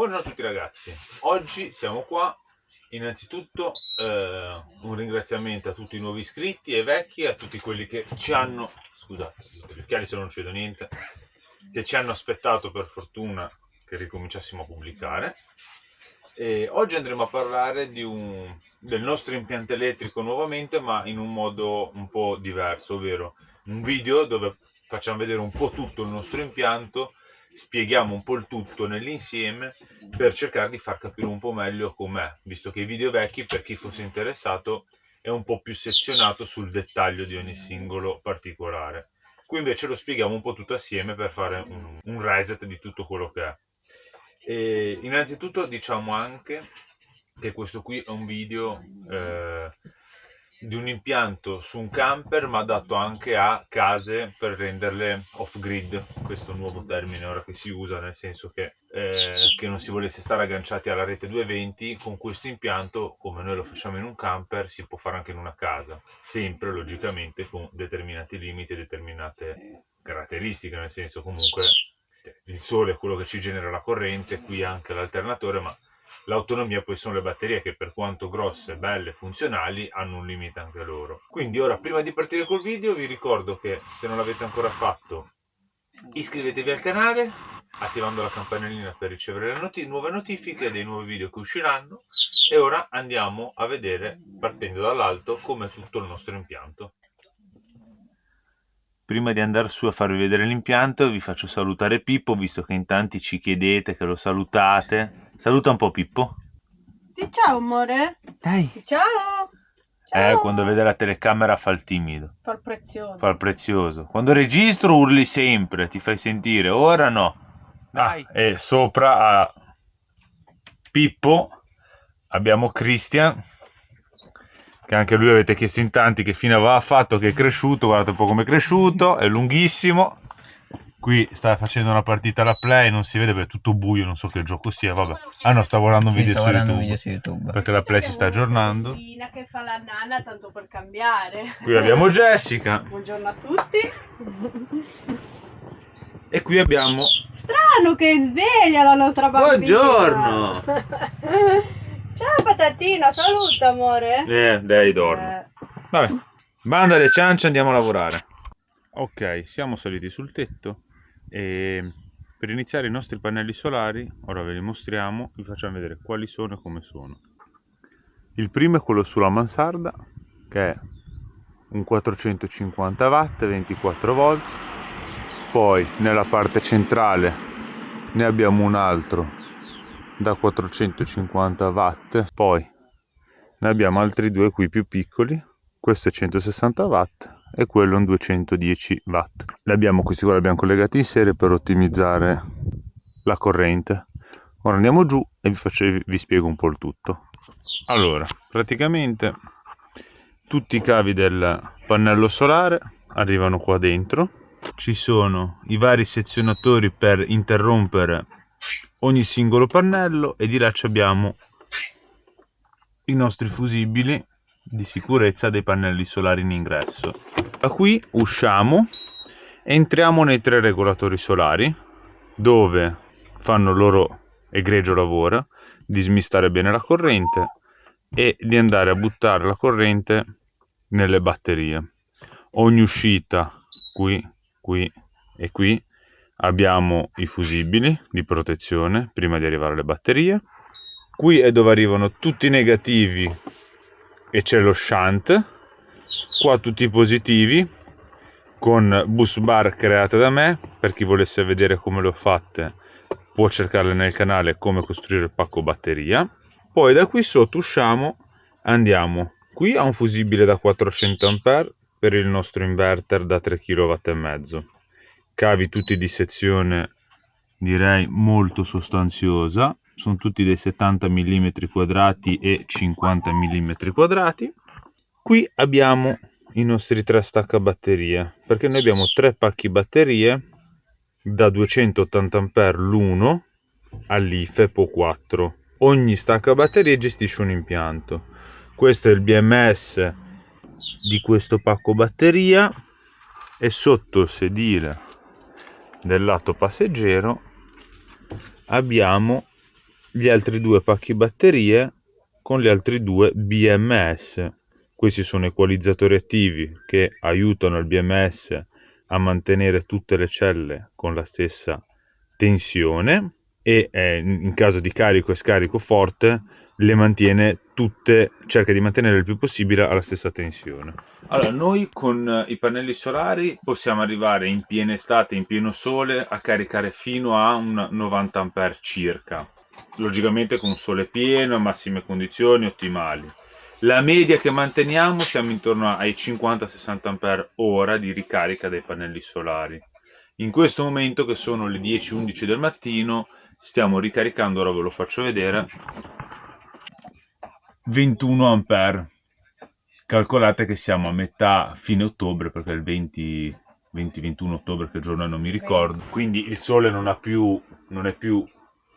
Buongiorno a tutti ragazzi, oggi siamo qua. Innanzitutto un ringraziamento a tutti i nuovi iscritti e vecchi, a tutti quelli che ci hanno, scusate, gli occhiali se non ci vedo niente, che ci hanno aspettato per fortuna che ricominciassimo a pubblicare. E oggi andremo a parlare del nostro impianto elettrico nuovamente, ma in un modo un po' diverso, ovvero un video dove facciamo vedere un po' tutto il nostro impianto, spieghiamo un po' il tutto nell'insieme per cercare di far capire un po' meglio com'è, visto che i video vecchi, per chi fosse interessato, è un po' più sezionato sul dettaglio di ogni singolo particolare. Qui invece lo spieghiamo un po' tutto assieme per fare un reset di tutto quello che è. E innanzitutto diciamo anche che questo qui è un video di un impianto su un camper, ma adatto anche a case per renderle off-grid, questo nuovo termine ora che si usa, nel senso che non si volesse stare agganciati alla rete 220. Con questo impianto, come noi lo facciamo in un camper, si può fare anche in una casa, sempre logicamente con determinati limiti e determinate caratteristiche, nel senso comunque il sole è quello che ci genera la corrente, qui anche l'alternatore, ma l'autonomia poi sono le batterie che, per quanto grosse, belle, funzionali, hanno un limite anche loro. Quindi ora, prima di partire col video, vi ricordo che se non l'avete ancora fatto, iscrivetevi al canale attivando la campanellina per ricevere le nuove notifiche dei nuovi video che usciranno. E ora andiamo a vedere, partendo dall'alto, com'è tutto il nostro impianto. Prima di andare su a farvi vedere l'impianto, vi faccio salutare Pippo, visto che in tanti ci chiedete che lo salutate. Saluta un po' Pippo. Sì, ciao amore. Dai. Ciao. Ciao. Quando vede la telecamera fa il timido. Fa il prezioso. Fa il prezioso. Quando registro urli sempre, ti fai sentire. Ora no. Dai. E sopra a Pippo abbiamo Christian, che anche lui avete chiesto in tanti che fine aveva fatto, che è cresciuto. Guardate un po' come è cresciuto, è lunghissimo. Qui sta facendo una partita alla Play, non si vede perché è tutto buio, non so che gioco sia, vabbè. Ah no, sta guardando un video su YouTube, perché la Play si sta aggiornando. Che fa la nana tanto per cambiare. Qui abbiamo Jessica. Buongiorno a tutti. E qui abbiamo... Strano che è sveglia la nostra bambina. Buongiorno. Ciao patatina, saluta amore. Lei dorme. Vabbè, banda alle ciance, andiamo a lavorare. Ok, siamo saliti sul tetto e per iniziare i nostri pannelli solari, ora ve li mostriamo, vi facciamo vedere quali sono e come sono. Il primo è quello sulla mansarda, che è un 450 watt, 24 volts. Poi nella parte centrale ne abbiamo un altro da 450 watt, poi ne abbiamo altri due qui più piccoli, questo è 160 watt e quello è un 210 watt. Questi qua li abbiamo collegati in serie per ottimizzare la corrente. Ora andiamo giù e vi spiego un po' il tutto. Allora, praticamente tutti i cavi del pannello solare arrivano qua dentro. Ci sono i vari sezionatori per interrompere ogni singolo pannello e di là abbiamo i nostri fusibili di sicurezza dei pannelli solari in ingresso. Da qui usciamo, entriamo nei 3 regolatori solari dove fanno il loro egregio lavoro di smistare bene la corrente e di andare a buttare la corrente nelle batterie. Ogni uscita, qui e qui, abbiamo i fusibili di protezione prima di arrivare alle batterie. Qui è dove arrivano tutti i negativi e c'è lo shunt. Qua tutti i positivi con bus bar create da me. Per chi volesse vedere come le ho fatte può cercarle nel canale, come costruire il pacco batteria. Poi da qui sotto usciamo, andiamo qui a un fusibile da 400 A per il nostro inverter da 3 kW e mezzo. Cavi tutti di sezione direi molto sostanziosa, sono tutti dei 70 mm quadrati e 50 mm quadrati. Qui abbiamo i nostri 3 staccabatterie, perché noi abbiamo 3 pacchi batterie da 280 A l'uno all'IFEPO 4. Ogni staccabatterie gestisce un impianto. Questo è il BMS di questo pacco batteria e sotto il sedile del lato passeggero abbiamo gli altri due pacchi batterie con gli altri due BMS. Questi sono equalizzatori attivi che aiutano il BMS a mantenere tutte le celle con la stessa tensione e in caso di carico e scarico forte le mantiene tutte, cerca di mantenere il più possibile alla stessa tensione. Allora, noi con i pannelli solari possiamo arrivare in piena estate, in pieno sole, a caricare fino a un 90 A circa. Logicamente con sole pieno, massime condizioni ottimali. La media che manteniamo siamo intorno ai 50-60 Ah di ricarica dei pannelli solari. In questo momento, che sono le 10-11 del mattino, stiamo ricaricando, ora ve lo faccio vedere, 21 ampere. Calcolate che siamo a metà fine ottobre, perché è il 20-21 ottobre, che giorno è non mi ricordo, quindi il sole non è più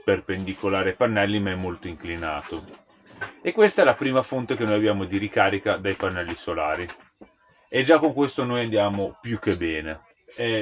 perpendicolare ai pannelli, ma è molto inclinato. E questa è la prima fonte che noi abbiamo di ricarica dai pannelli solari. E già con questo noi andiamo più che bene.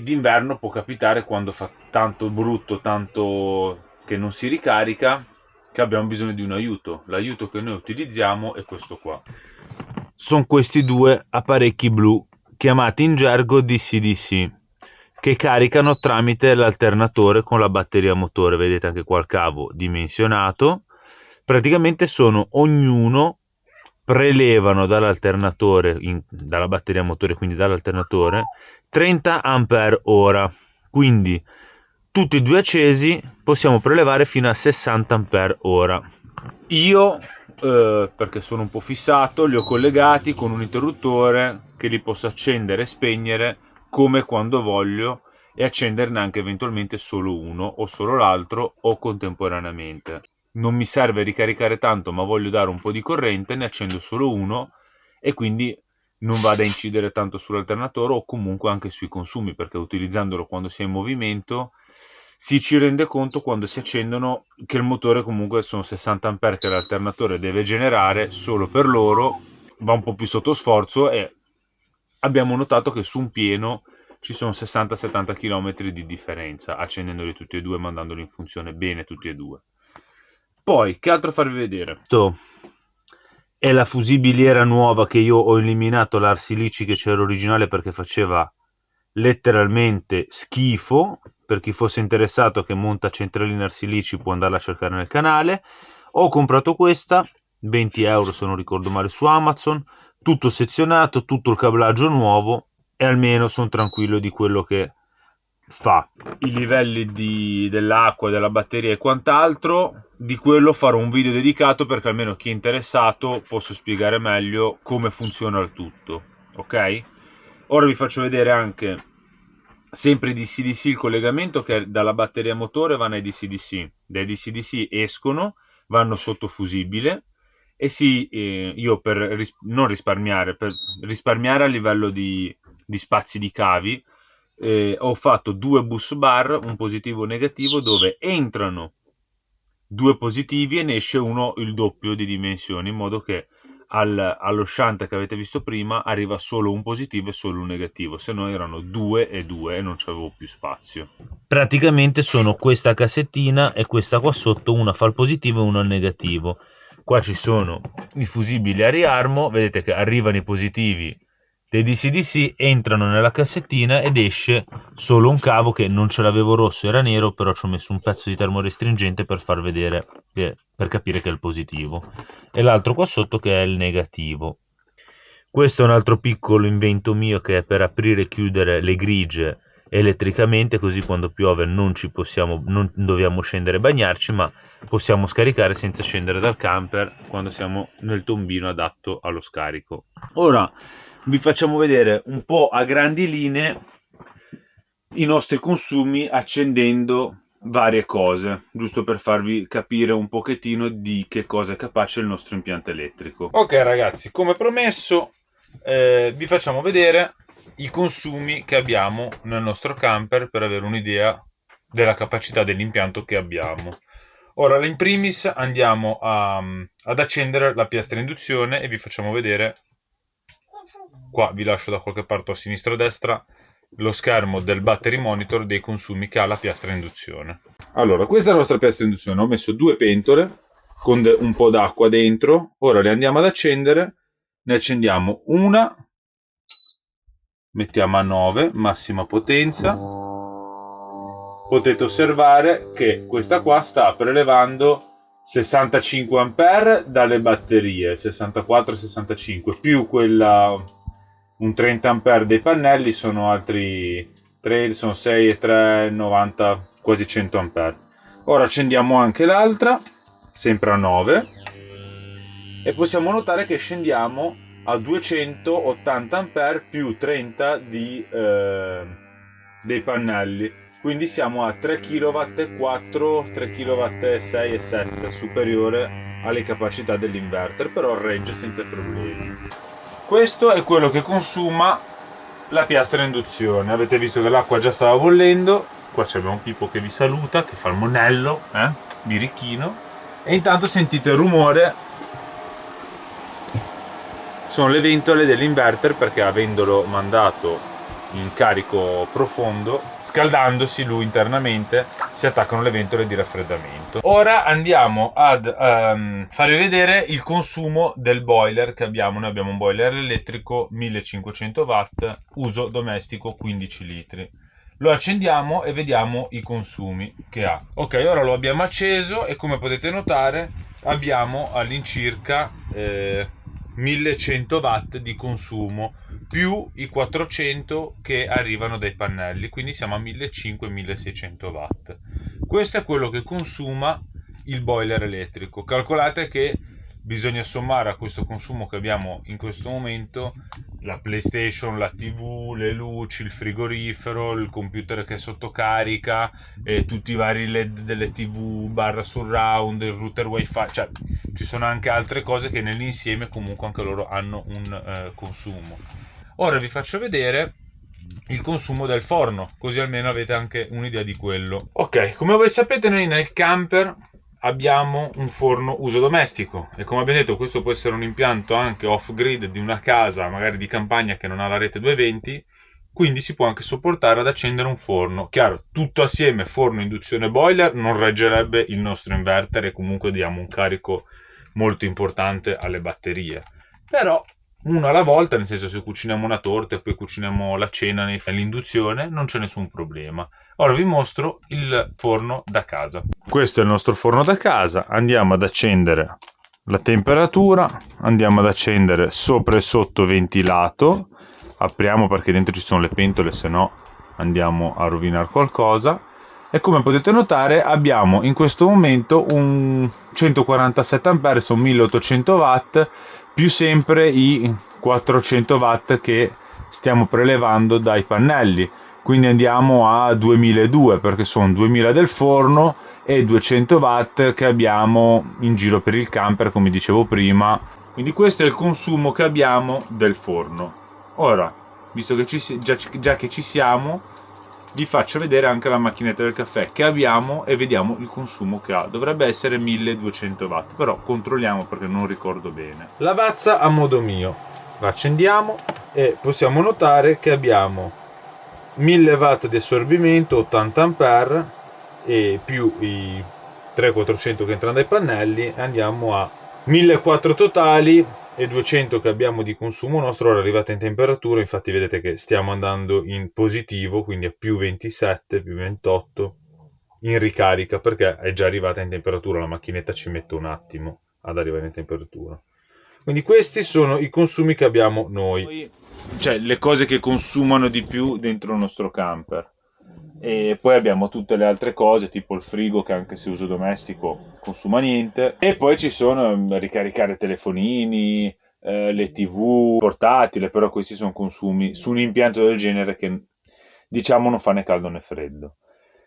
D'inverno può capitare, quando fa tanto brutto, tanto che non si ricarica, che abbiamo bisogno di un aiuto. L'aiuto che noi utilizziamo è questo qua. Sono questi due apparecchi blu, chiamati in gergo DC-DC, che caricano tramite l'alternatore con la batteria motore. Vedete anche qua il cavo dimensionato. Praticamente ognuno prelevano dall'alternatore, dalla batteria motore, quindi dall'alternatore, 30 ampere ora. Quindi tutti e due accesi possiamo prelevare fino a 60 ampere ora. Io, perché sono un po' fissato, li ho collegati con un interruttore che li posso accendere e spegnere come quando voglio, e accenderne anche eventualmente solo uno o solo l'altro o contemporaneamente. Non mi serve ricaricare tanto, ma voglio dare un po' di corrente, ne accendo solo uno e quindi non vada a incidere tanto sull'alternatore o comunque anche sui consumi, perché utilizzandolo quando si è in movimento ci rende conto, quando si accendono, che il motore comunque sono 60 ampere che l'alternatore deve generare solo per loro, va un po' più sotto sforzo, e abbiamo notato che su un pieno ci sono 60-70 km di differenza, accendendoli tutti e due, mandandoli in funzione bene tutti e due. Poi, che altro farvi vedere? Questo è la fusibiliera nuova, che io ho eliminato l'arsilici che c'era originale perché faceva letteralmente schifo. Per chi fosse interessato, che monta centralina arsilici, può andarla a cercare nel canale. Ho comprato questa, 20 euro se non ricordo male, su Amazon, tutto sezionato, tutto il cablaggio nuovo, e almeno sono tranquillo di quello che fa. I livelli dell'acqua, della batteria e quant'altro, di quello farò un video dedicato, perché almeno chi è interessato posso spiegare meglio come funziona il tutto. Ok? Ora vi faccio vedere anche, sempre DC-DC, il collegamento, che dalla batteria motore vanno ai DC-DC. Dai DC-DC escono, vanno sotto fusibile, e io non risparmiare, per risparmiare a livello di spazi di cavi, ho fatto due bus bar, un positivo e un negativo, dove entrano due positivi e ne esce uno il doppio di dimensioni, in modo che allo shunt che avete visto prima arriva solo un positivo e solo un negativo, se no erano 2 e 2 e non c'avevo più spazio. Praticamente sono questa cassettina e questa qua sotto, una fa il positivo e una il negativo. Qua ci sono i fusibili a riarmo, vedete che arrivano i positivi dei DC-DC, entrano nella cassettina ed esce solo un cavo, che non ce l'avevo rosso, era nero, però ci ho messo un pezzo di termorestringente per far vedere, per capire che è il positivo, e l'altro qua sotto che è il negativo. Questo è un altro piccolo invento mio, che è per aprire e chiudere le grigie elettricamente, così quando piove non dobbiamo scendere e bagnarci, ma possiamo scaricare senza scendere dal camper quando siamo nel tombino adatto allo scarico. Ora vi facciamo vedere un po' a grandi linee i nostri consumi, accendendo varie cose, giusto per farvi capire un pochettino di che cosa è capace il nostro impianto elettrico. Ok ragazzi, come promesso, vi facciamo vedere i consumi che abbiamo nel nostro camper, per avere un'idea della capacità dell'impianto che abbiamo. Ora, in primis andiamo ad accendere la piastra induzione, e vi facciamo vedere, qua vi lascio da qualche parte a sinistra o a destra, lo schermo del battery monitor dei consumi che ha la piastra a induzione. Allora, questa è la nostra piastra a induzione. Ho messo 2 pentole con un po' d'acqua dentro. Ora le andiamo ad accendere. Ne accendiamo una, mettiamo a 9, massima potenza. Potete osservare che questa qua sta prelevando 65 ampere dalle batterie, 64-65, più quella un 30 ampere dei pannelli, sono altri 3, sono 6 e 3, 90, quasi 100 ampere. Ora accendiamo anche l'altra, sempre a 9, e possiamo notare che scendiamo a 280 ampere più 30 dei pannelli. Quindi siamo a 3 kW e 4, 3 kW e 6 e 7, superiore alle capacità dell'inverter, però regge senza problemi. Questo è quello che consuma la piastra a induzione. Avete visto che l'acqua già stava bollendo. Qua abbiamo Pippo che vi saluta, che fa il monello, birichino. E intanto sentite il rumore. Sono le ventole dell'inverter, perché avendolo mandato in carico profondo, scaldandosi lui internamente, si attaccano le ventole di raffreddamento. Ora andiamo ad farvi vedere il consumo del boiler che abbiamo. Noi abbiamo un boiler elettrico 1500 watt, uso domestico 15 litri. Lo accendiamo e vediamo i consumi che ha. Ok, ora lo abbiamo acceso e come potete notare abbiamo all'incirca 1100 watt di consumo più i 400 che arrivano dai pannelli, quindi siamo a 1500-1600 watt. Questo è quello che consuma il boiler elettrico. Calcolate che bisogna sommare a questo consumo che abbiamo in questo momento la PlayStation, la TV, le luci, il frigorifero, il computer che è sotto carica, tutti i vari LED delle TV, barra surround, il router wifi, cioè ci sono anche altre cose che nell'insieme comunque anche loro hanno un consumo. Ora vi faccio vedere il consumo del forno, così almeno avete anche un'idea di quello. Ok, come voi sapete noi nel camper abbiamo un forno uso domestico e come abbiamo detto questo può essere un impianto anche off grid di una casa magari di campagna che non ha la rete 220, quindi si può anche sopportare ad accendere un forno. Chiaro, tutto assieme, forno, induzione, boiler, non reggerebbe il nostro inverter e comunque diamo un carico molto importante alle batterie. Però uno alla volta, nel senso, se cuciniamo una torta e poi cuciniamo la cena nell'induzione, non c'è nessun problema. Ora vi mostro il forno da casa. Questo è il nostro forno da casa. Andiamo ad accendere la temperatura, andiamo ad accendere sopra e sotto ventilato. Apriamo perché dentro ci sono le pentole, se no andiamo a rovinare qualcosa. E come potete notare abbiamo in questo momento un 147 A, sono 1800 watt, più sempre i 400 watt che stiamo prelevando dai pannelli. Quindi andiamo a 2002 perché sono 2000 del forno e 200 watt che abbiamo in giro per il camper, come dicevo prima. Quindi questo è il consumo che abbiamo del forno. Ora, visto che già che ci siamo, vi faccio vedere anche la macchinetta del caffè che abbiamo e vediamo il consumo che ha. Dovrebbe essere 1200 watt, però controlliamo perché non ricordo bene. Lavazza a modo mio. La accendiamo e possiamo notare che abbiamo 1000 watt di assorbimento, 80 ampere e più i 3400 che entrano dai pannelli, andiamo a 1400 totali e 200 che abbiamo di consumo nostro. Ora arrivata in temperatura, infatti vedete che stiamo andando in positivo, quindi a più 27, più 28 in ricarica, perché è già arrivata in temperatura, la macchinetta ci mette un attimo ad arrivare in temperatura. Quindi questi sono i consumi che abbiamo noi, cioè le cose che consumano di più dentro il nostro camper. E poi abbiamo tutte le altre cose, tipo il frigo che anche se uso domestico consuma niente. E poi ci sono ricaricare telefonini, le TV portatili, però questi sono consumi su un impianto del genere che diciamo non fa né caldo né freddo.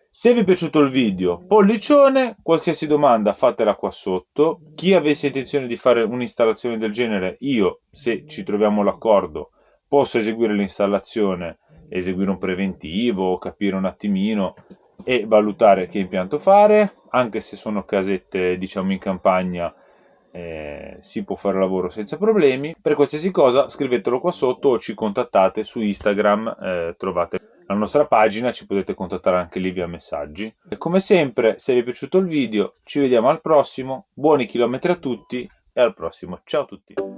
Se vi è piaciuto il video, pollicione, qualsiasi domanda fatela qua sotto. Chi avesse intenzione di fare un'installazione del genere, io, se ci troviamo l'accordo, posso eseguire l'installazione, eseguire un preventivo, capire un attimino e valutare che impianto fare. Anche se sono casette, diciamo, in campagna, si può fare lavoro senza problemi. Per qualsiasi cosa scrivetelo qua sotto o ci contattate su Instagram, trovate la nostra pagina, ci potete contattare anche lì via messaggi. E come sempre, se vi è piaciuto il video, ci vediamo al prossimo, buoni chilometri a tutti e al prossimo, ciao a tutti!